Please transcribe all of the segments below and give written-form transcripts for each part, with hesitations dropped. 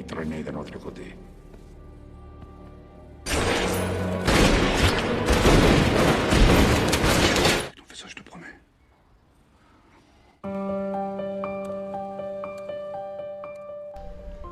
mi traîner d'un autre côté. On fait ça, je te promets.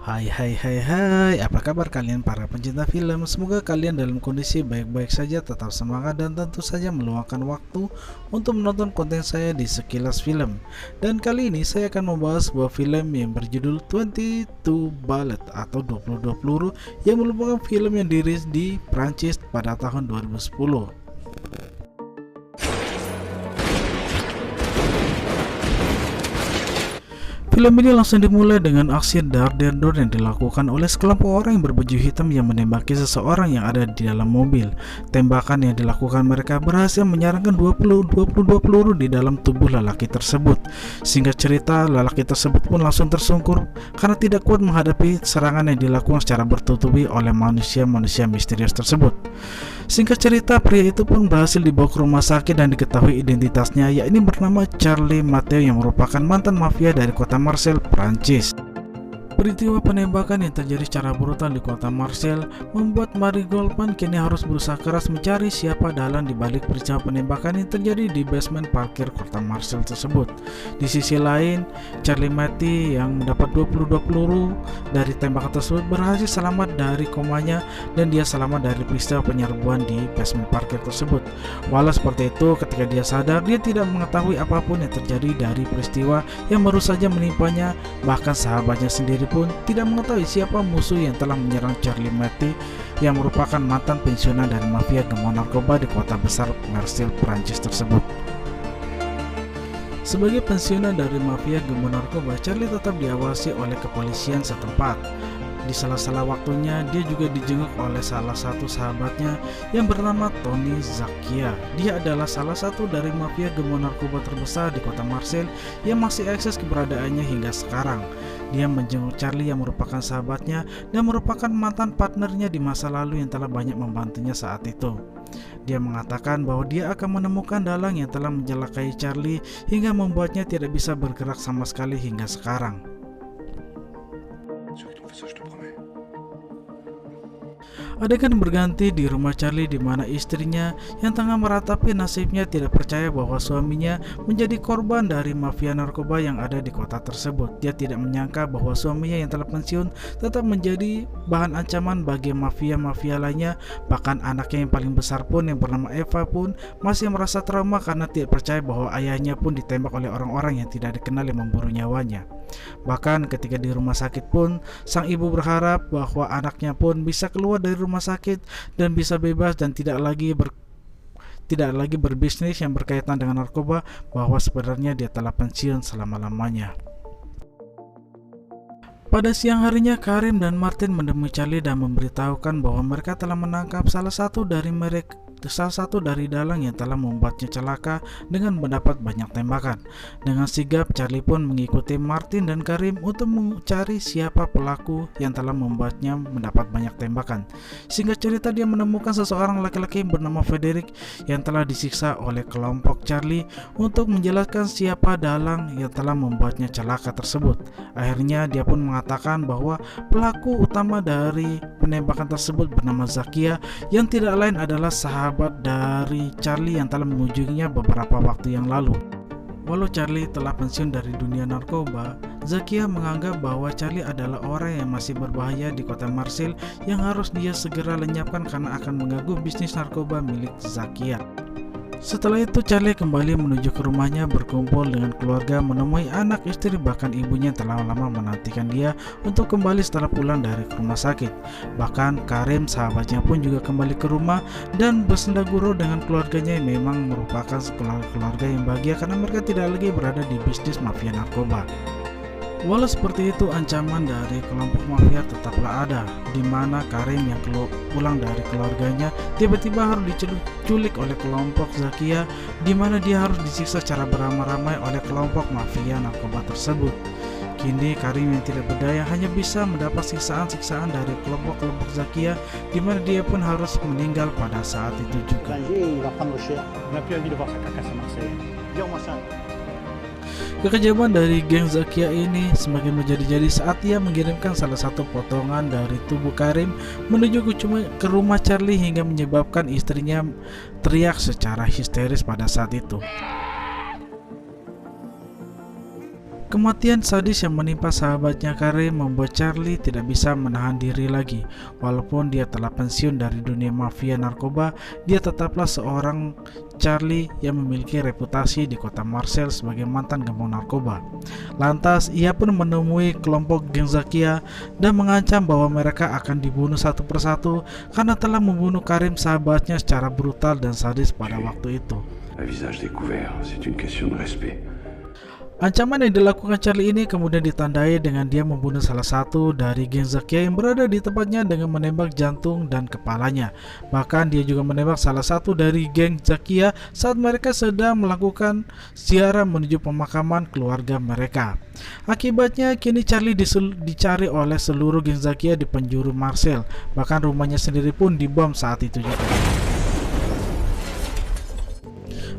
Hai, apa kabar kalian para pencinta film? Semoga kalian dalam kondisi baik-baik saja, tetap semangat dan tentu saja meluangkan waktu untuk menonton konten saya di Sekilas Film. Dan kali ini saya akan membahas sebuah film yang berjudul 22 Ballet atau 22 peluru, yang merupakan film yang dirilis di Prancis pada tahun 2010. Film ini langsung dimulai dengan aksi dar dan dor yang dilakukan oleh sekelompok orang yang berbaju hitam yang menembaki seseorang yang ada di dalam mobil. Tembakan yang dilakukan mereka berhasil menyerangkan 22 peluru di dalam tubuh lelaki tersebut. Singkat cerita, lelaki tersebut pun langsung tersungkur karena tidak kuat menghadapi serangan yang dilakukan secara bertubi-tubi oleh manusia-manusia misterius tersebut. Singkat cerita, pria itu pun berhasil dibawa ke rumah sakit dan diketahui identitasnya, yakni bernama Charlie Matteo yang merupakan mantan mafia dari kota Marseille, Prancis. Peristiwa penembakan yang terjadi secara brutal di kota Marseille membuat Marie Goldman kini harus berusaha keras mencari siapa dalang di balik peristiwa penembakan yang terjadi di basement parkir kota Marseille tersebut. Di sisi lain, Charlie Matteo yang mendapat 22 peluru dari tembakan tersebut berhasil selamat dari komanya dan dia selamat dari peristiwa penyerbuan di basement parkir tersebut. Walau seperti itu, ketika dia sadar, dia tidak mengetahui apapun yang terjadi dari peristiwa yang baru saja menimpanya. Bahkan sahabatnya sendiri pun tidak mengetahui siapa musuh yang telah menyerang Charlie Matteo yang merupakan mantan pensiunan dari mafia gemo narkoba di kota besar Marseille, Prancis tersebut. Sebagai pensiunan dari mafia gemo narkoba, Charlie tetap diawasi oleh kepolisian setempat. Di salah-salah waktunya, dia juga dijenguk oleh salah satu sahabatnya yang bernama Tony Zacchia. Dia adalah salah satu dari mafia gemo narkoba terbesar di kota Marseille yang masih eksis keberadaannya hingga sekarang. Dia menjenguk Charlie yang merupakan sahabatnya dan merupakan mantan partnernya di masa lalu yang telah banyak membantunya saat itu. Dia mengatakan bahwa dia akan menemukan dalang yang telah menjelakai Charlie hingga membuatnya tidak bisa bergerak sama sekali hingga sekarang. Adegan berganti di rumah Charlie di mana istrinya yang tengah meratapi nasibnya tidak percaya bahwa suaminya menjadi korban dari mafia narkoba yang ada di kota tersebut. Dia tidak menyangka bahwa suaminya yang telah pensiun tetap menjadi bahan ancaman bagi mafia-mafia lainnya. Bahkan anaknya yang paling besar pun yang bernama Eva pun masih merasa trauma karena tidak percaya bahwa ayahnya pun ditembak oleh orang-orang yang tidak dikenal yang memburu nyawanya. Bahkan ketika di rumah sakit pun, sang ibu berharap bahwa anaknya pun bisa keluar dari rumah sakit dan bisa bebas dan tidak lagi berbisnis yang berkaitan dengan narkoba, bahwa sebenarnya dia telah pensiun selama-lamanya. Pada siang harinya, Karim dan Martin menemui Charlie dan memberitahukan bahwa mereka telah menangkap salah satu dari dalang yang telah membuatnya celaka dengan mendapat banyak tembakan. Dengan sigap, Charlie pun mengikuti Martin dan Karim untuk mencari siapa pelaku yang telah membuatnya mendapat banyak tembakan. Singkat cerita, dia menemukan seseorang laki-laki bernama Frederick yang telah disiksa oleh kelompok Charlie untuk menjelaskan siapa dalang yang telah membuatnya celaka tersebut. Akhirnya dia pun mengatakan bahwa pelaku utama dari penembakan tersebut bernama Zacchia yang tidak lain adalah sahabat dari Charlie yang telah mengunjunginya beberapa waktu yang lalu. Walau Charlie telah pensiun dari dunia narkoba, Zacchia menganggap bahwa Charlie adalah orang yang masih berbahaya di kota Marseille yang harus dia segera lenyapkan karena akan mengganggu bisnis narkoba milik Zacchia. Setelah itu, Charlie kembali menuju ke rumahnya, berkumpul dengan keluarga, menemui anak, istri, bahkan ibunya yang telah lama menantikan dia untuk kembali setelah pulang dari rumah sakit. Bahkan Karim, sahabatnya pun juga kembali ke rumah dan bersendaguro dengan keluarganya yang memang merupakan keluarga yang bahagia karena mereka tidak lagi berada di bisnis mafia narkoba. Walau seperti itu, ancaman dari kelompok mafia tetaplah ada, di mana Karim yang pulang dari keluarganya tiba-tiba harus diculik oleh kelompok Zacchia, di mana dia harus disiksa secara beramai-ramai oleh kelompok mafia narkoba tersebut. Kini Karim yang tidak berdaya hanya bisa mendapat siksaan-siksaan dari kelompok-kelompok Zacchia, di mana dia pun harus meninggal pada saat itu juga. Kekejaman dari geng Zakia ini semakin menjadi-jadi saat ia mengirimkan salah satu potongan dari tubuh Karim menuju ke rumah Charlie hingga menyebabkan istrinya teriak secara histeris pada saat itu. Kematian sadis yang menimpa sahabatnya Karim membuat Charlie tidak bisa menahan diri lagi. Walaupun dia telah pensiun dari dunia mafia narkoba, dia tetaplah seorang Charlie yang memiliki reputasi di kota Marseille sebagai mantan gembong narkoba. Lantas, ia pun menemui kelompok geng Zakia dan mengancam bahwa mereka akan dibunuh satu persatu karena telah membunuh Karim sahabatnya secara brutal dan sadis pada waktu itu. Un visage découvert, c'est une question de respect. Ancaman yang dilakukan Charlie ini kemudian ditandai dengan dia membunuh salah satu dari geng Zakia yang berada di tempatnya dengan menembak jantung dan kepalanya. Bahkan dia juga menembak salah satu dari geng Zakia saat mereka sedang melakukan ziarah menuju pemakaman keluarga mereka. Akibatnya kini Charlie dicari oleh seluruh geng Zakia di penjuru Marseille. Bahkan rumahnya sendiri pun dibom saat itu juga.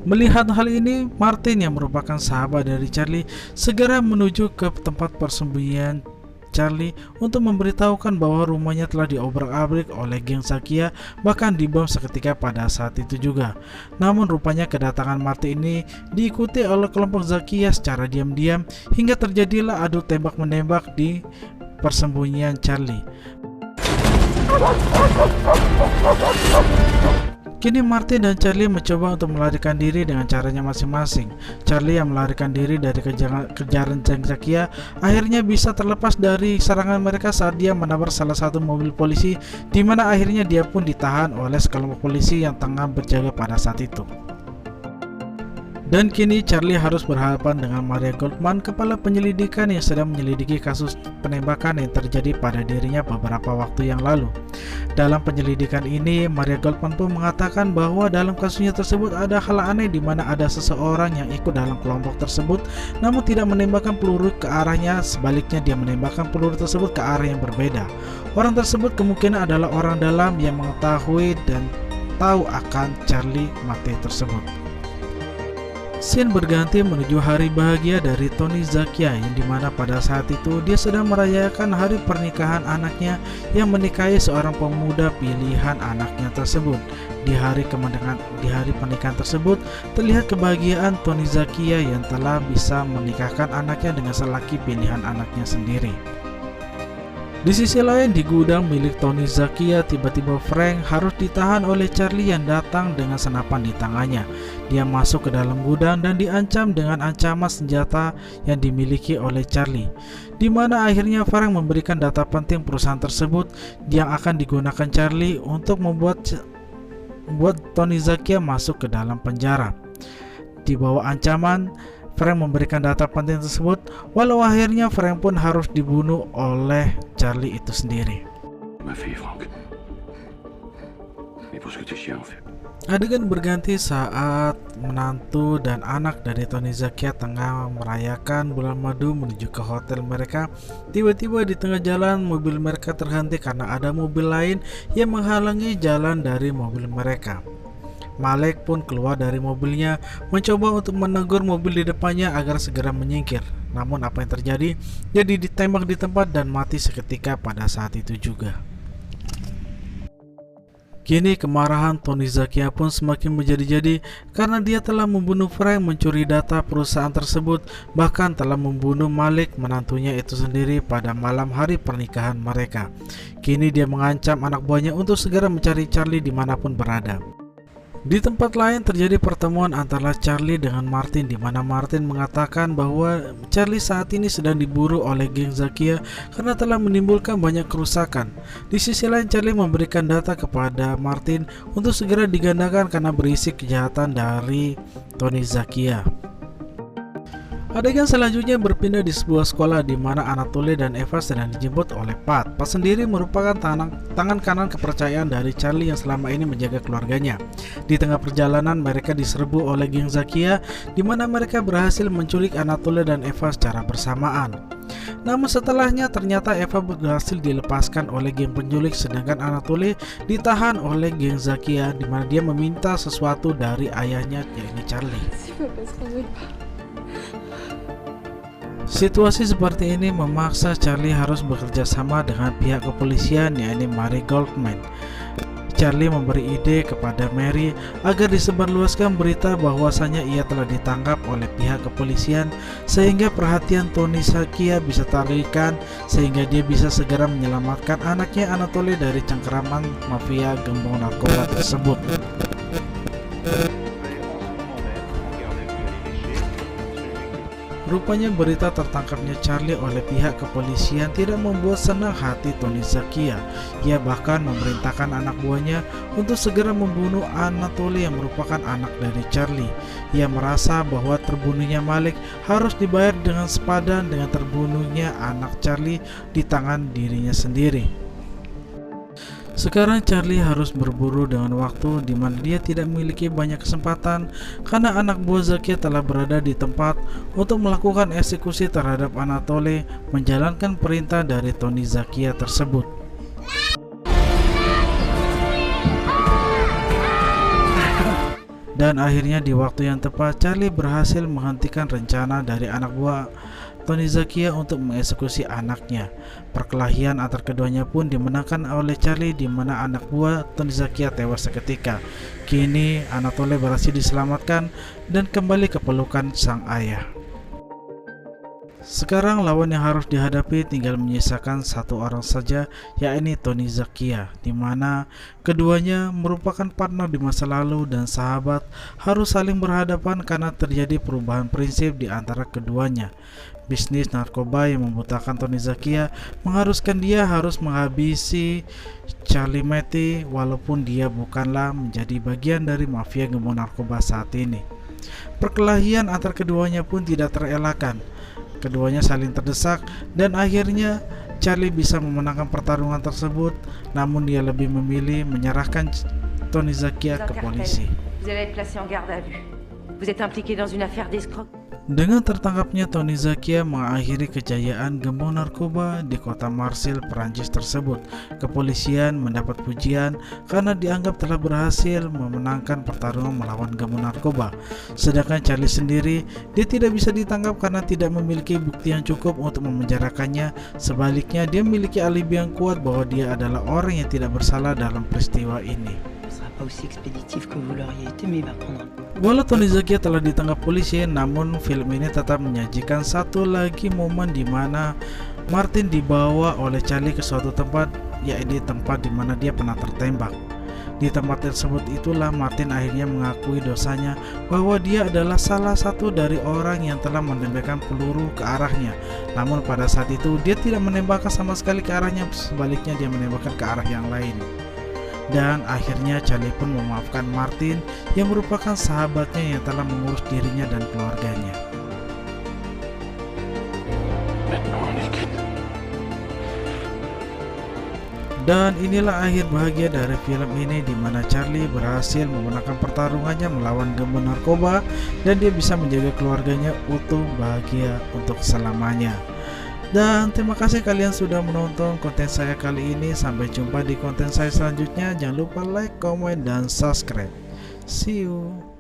Melihat hal ini, Martin yang merupakan sahabat dari Charlie segera menuju ke tempat persembunyian Charlie untuk memberitahukan bahwa rumahnya telah diobrak-abrik oleh geng Zakia, bahkan dibom seketika pada saat itu juga. Namun rupanya kedatangan Martin ini diikuti oleh kelompok Zakia secara diam-diam hingga terjadilah adu tembak-menembak di persembunyian Charlie. Kini Martin dan Charlie mencoba untuk melarikan diri dengan caranya masing-masing. Charlie yang melarikan diri dari kejaran geng Zakia akhirnya bisa terlepas dari serangan mereka saat dia menabrak salah satu mobil polisi, di mana akhirnya dia pun ditahan oleh sekelompok polisi yang tengah berjaga pada saat itu. Dan kini Charlie harus berhadapan dengan Maria Goldman, kepala penyelidikan yang sedang menyelidiki kasus penembakan yang terjadi pada dirinya beberapa waktu yang lalu. Dalam penyelidikan ini, Maria Goldman pun mengatakan bahwa dalam kasusnya tersebut ada hal aneh di mana ada seseorang yang ikut dalam kelompok tersebut namun tidak menembakkan peluru ke arahnya, sebaliknya dia menembakkan peluru tersebut ke arah yang berbeda. Orang tersebut kemungkinan adalah orang dalam yang mengetahui dan tahu akan Charlie mati tersebut. Scene berganti menuju hari bahagia dari Tony Zakia yang dimana pada saat itu dia sedang merayakan hari pernikahan anaknya yang menikahi seorang pemuda pilihan anaknya tersebut. Di hari pernikahan tersebut terlihat kebahagiaan Tony Zakia yang telah bisa menikahkan anaknya dengan selaki pilihan anaknya sendiri. Di sisi lain, di gudang milik Tony Zakia, tiba-tiba Frank harus ditahan oleh Charlie yang datang dengan senapan di tangannya. Dia masuk ke dalam gudang dan diancam dengan ancaman senjata yang dimiliki oleh Charlie, di mana akhirnya Frank memberikan data penting perusahaan tersebut yang akan digunakan Charlie untuk membuat Tony Zakia masuk ke dalam penjara. Di bawah ancaman, Frank memberikan data penting tersebut, walau akhirnya Frank pun harus dibunuh oleh Charlie itu sendiri. Ma fille, Franck. Mais pour ce que tu es chien, en fait. Adegan berganti saat menantu dan anak dari Tony Zakia tengah merayakan bulan madu menuju ke hotel mereka. Tiba-tiba di tengah jalan mobil mereka terhenti karena ada mobil lain yang menghalangi jalan dari mobil mereka. Malek pun keluar dari mobilnya mencoba untuk menegur mobil di depannya agar segera menyingkir. Namun apa yang terjadi? Dia ditembak di tempat dan mati seketika pada saat itu juga. Kini kemarahan Tony Zakia pun semakin menjadi-jadi karena dia telah membunuh Frank, mencuri data perusahaan tersebut, bahkan telah membunuh Malik, menantunya itu sendiri, pada malam hari pernikahan mereka. Kini dia mengancam anak buahnya untuk segera mencari Charlie dimanapun berada. Di tempat lain terjadi pertemuan antara Charlie dengan Martin, di mana Martin mengatakan bahwa Charlie saat ini sedang diburu oleh geng Zakia karena telah menimbulkan banyak kerusakan. Di sisi lain, Charlie memberikan data kepada Martin untuk segera digandakan karena berisi kejahatan dari Tony Zakia. Adegan selanjutnya berpindah di sebuah sekolah di mana Anatole dan Eva sedang dijemput oleh Pat. Pat sendiri merupakan tangan kanan kepercayaan dari Charlie yang selama ini menjaga keluarganya. Di tengah perjalanan mereka diserbu oleh geng Zakia, di mana mereka berhasil menculik Anatole dan Eva secara bersamaan. Namun setelahnya ternyata Eva berhasil dilepaskan oleh geng penculik, sedangkan Anatole ditahan oleh geng Zakia, di mana dia meminta sesuatu dari ayahnya, yaitu Charlie. Situasi seperti ini memaksa Charlie harus bekerja sama dengan pihak kepolisian, yakni Mary Goldman. Charlie memberi ide kepada Mary agar disebarluaskan berita bahwasanya ia telah ditangkap oleh pihak kepolisian, sehingga perhatian Tony Zakia bisa teralihkan sehingga dia bisa segera menyelamatkan anaknya Anatoly dari cengkeraman mafia gembong narkoba tersebut. Rupanya berita tertangkapnya Charlie oleh pihak kepolisian tidak membuat senang hati Tony Zakia. Ia bahkan memerintahkan anak buahnya untuk segera membunuh Anatoly yang merupakan anak dari Charlie. Ia merasa bahwa terbunuhnya Malik harus dibayar dengan sepadan dengan terbunuhnya anak Charlie di tangan dirinya sendiri. Sekarang Charlie harus berburu dengan waktu di mana dia tidak memiliki banyak kesempatan karena anak buah Zakia telah berada di tempat untuk melakukan eksekusi terhadap Anatoly menjalankan perintah dari Tony Zakia tersebut. Dan akhirnya di waktu yang tepat Charlie berhasil menghentikan rencana dari anak buah Tony Zakia untuk mengeksekusi anaknya. Perkelahian antar keduanya pun dimenangkan oleh Charlie, di mana anak buah Tony Zakia tewas seketika. Kini Anatoly berhasil diselamatkan dan kembali ke pelukan sang ayah. Sekarang lawan yang harus dihadapi tinggal menyisakan satu orang saja, yakni Tony Zakia, di mana keduanya merupakan partner di masa lalu dan sahabat, harus saling berhadapan karena terjadi perubahan prinsip di antara keduanya. Bisnis narkoba yang membutakan Tony Zakia mengharuskan dia harus menghabisi Charlie Matty walaupun dia bukanlah menjadi bagian dari mafia gembong narkoba saat ini. Perkelahian antar keduanya pun tidak terelakkan. Keduanya saling terdesak dan akhirnya Charlie bisa memenangkan pertarungan tersebut, namun dia lebih memilih menyerahkan Tony Zakia ke polisi. Dengan tertangkapnya Tony Zakia mengakhiri kejayaan gembong narkoba di kota Marseille, Perancis tersebut. Kepolisian mendapat pujian karena dianggap telah berhasil memenangkan pertarungan melawan gembong narkoba. Sedangkan Charlie sendiri, dia tidak bisa ditangkap karena tidak memiliki bukti yang cukup untuk memenjarakannya. Sebaliknya, dia memiliki alibi yang kuat bahwa dia adalah orang yang tidak bersalah dalam peristiwa ini. Walau Tony Zakia telah ditangkap polisi, namun film ini tetap menyajikan satu lagi momen di mana Martin dibawa oleh Charlie ke suatu tempat, yaitu tempat di mana dia pernah tertembak. Di tempat tersebut itulah Martin akhirnya mengakui dosanya bahwa dia adalah salah satu dari orang yang telah menembakkan peluru ke arahnya. Namun pada saat itu dia tidak menembakkan sama sekali ke arahnya, sebaliknya dia menembakkan ke arah yang lain. Dan akhirnya Charlie pun memaafkan Martin yang merupakan sahabatnya yang telah mengurus dirinya dan keluarganya. Dan inilah akhir bahagia dari film ini, di mana Charlie berhasil memenangkan pertarungannya melawan gembong narkoba dan dia bisa menjaga keluarganya utuh bahagia untuk selamanya. Dan terima kasih kalian sudah menonton konten saya kali ini. Sampai jumpa di konten saya selanjutnya. Jangan lupa like, komen, dan subscribe. See you.